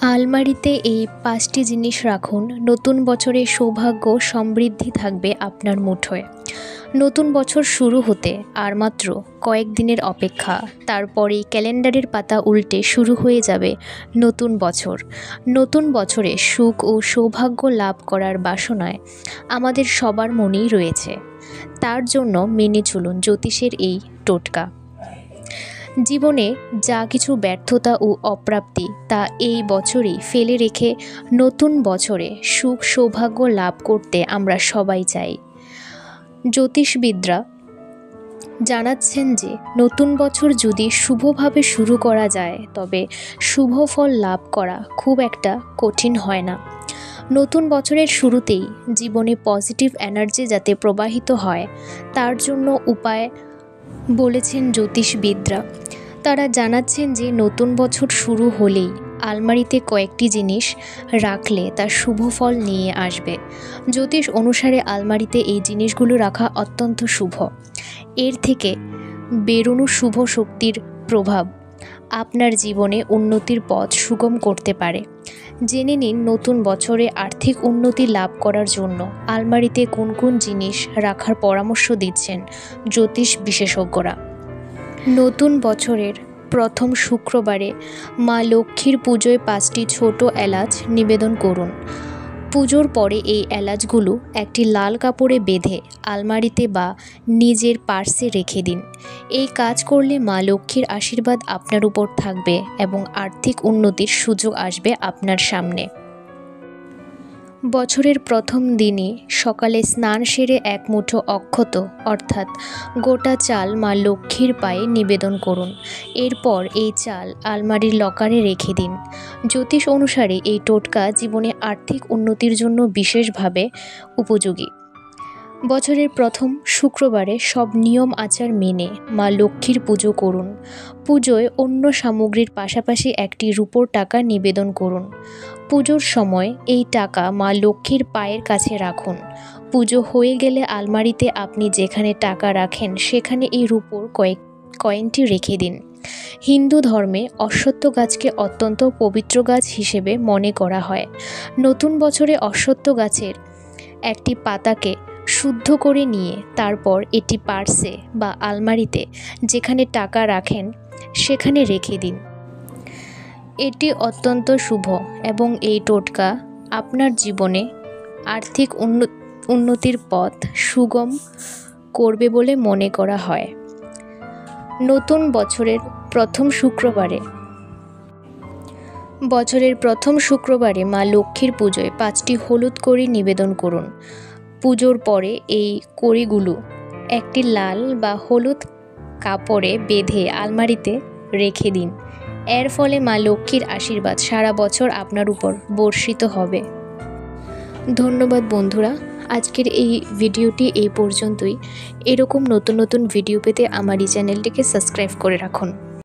আলমারিতে এই ৫টি জিনিস রাখুন। নতুন বছরে সৌভাগ্য সমৃদ্ধি থাকবে আপনার মুঠোয়। নতুন বছর শুরু হতে আর মাত্র কয়েকদিনের অপেক্ষা, তারপরেই ক্যালেন্ডারের পাতা উল্টে শুরু হয়ে যাবে নতুন বছর। নতুন বছরে সুখ ও সৌভাগ্য লাভ করার বাসনায় আমাদের সবার মনেই রয়েছে। তার জন্য মেনে চলুন জ্যোতিষের এই টোটকা। জীবনে যা কিছু ব্যর্থতা ও অপ্রাপ্তি তা এই বছরেই ফেলে রেখে নতুন বছরে সুখ সৌভাগ্য লাভ করতে আমরা সবাই চাই। জ্যোতিষবিদরা জানাচ্ছেন যে নতুন বছর যদি শুভভাবে শুরু করা যায় তবে শুভ ফল লাভ করা খুব একটা কঠিন হয় না। নতুন বছরের শুরুতেই জীবনে পজিটিভ এনার্জি যাতে প্রবাহিত হয় তার জন্য উপায় বলেছেন জ্যোতিষবিদরা। তারা জানাচ্ছেন যে নতুন বছর শুরু হলেই আলমারিতে কয়েকটি জিনিস রাখলে তার শুভ ফল নিয়ে আসবে। জ্যোতিষ অনুসারে আলমারিতে এই জিনিসগুলো রাখা অত্যন্ত শুভ। এর থেকে বেরোনো শুভ শক্তির প্রভাব আপনার জীবনে উন্নতির পথ সুগম করতে পারে। জেনে নিন নতুন বছরে আর্থিক উন্নতি লাভ করার জন্য আলমারিতে কোন কোন জিনিস রাখার পরামর্শ দিচ্ছেন জ্যোতিষ বিশেষজ্ঞরা। নতুন বছরের প্রথম শুক্রবারে মা লক্ষ্মীর পুজোয় 5টি ছোট এলাচ নিবেদন করুন। পুজোর পরে এই এলাচগুলো একটি লাল কাপড়ে বেঁধে আলমারিতে বা নিজের পার্সে রেখে দিন। এই কাজ করলে মা লক্ষ্মীর আশীর্বাদ আপনার উপর থাকবে এবং আর্থিক উন্নতির সুযোগ আসবে আপনার সামনে। বছরের প্রথম দিনই সকালে স্নান সেরে এক মুঠো অক্ষত অর্থাৎ গোটা চাল মা লক্ষ্মীর পায়ে নিবেদন করুন। এরপর এই চাল আলমারির লকারে রেখে দিন। জ্যোতিষ অনুসারে এই টোটকা জীবনে আর্থিক উন্নতির জন্য বিশেষভাবে উপযোগী। বছরের প্রথম শুক্রবারে সব নিয়ম আচার মেনে মা লক্ষ্মীর পুজো করুন। পুজোয় অন্য সামগ্রীর পাশাপাশি একটি রূপোর টাকা নিবেদন করুন। পুজোর সময় এই টাকা মা লক্ষ্মীর পায়ের কাছে রাখুন। পুজো হয়ে গেলে আলমারিতে আপনি যেখানে টাকা রাখেন সেখানে এই রূপোর কয়েনটি রেখে দিন। হিন্দু ধর্মে অশ্বত্থ গাছকে অত্যন্ত পবিত্র গাছ হিসেবে মনে করা হয়। নতুন বছরে অশ্বত্থ গাছের একটি পাতাকে শুদ্ধ করে নিয়ে তারপর এটি পার্সে বা আলমারিতে যেখানে টাকা রাখেন সেখানে রেখে দিন। এটি অত্যন্ত শুভ এবং এই টোটকা আপনার জীবনে আর্থিক উন্নতির পথ সুগম করবে বলে মনে করা হয়। নতুন বছরের প্রথম শুক্রবারে মা লক্ষ্মীর পুজোয় 5টি হলুদ কড়ি নিবেদন করুন। পুজোর পরে এই কড়িগুলো একটি লাল বা হলুদ কাপড়ে বেঁধে আলমারিতে রেখে দিন। এর ফলে মা লক্ষ্মীর আশীর্বাদ সারা বছর আপনার উপর বর্ষিত হবে। ধন্যবাদ বন্ধুরা, আজকের এই ভিডিওটি এই পর্যন্তই। এরকম নতুন নতুন ভিডিও পেতে আমার এই চ্যানেলটিকে সাবস্ক্রাইব করে রাখুন।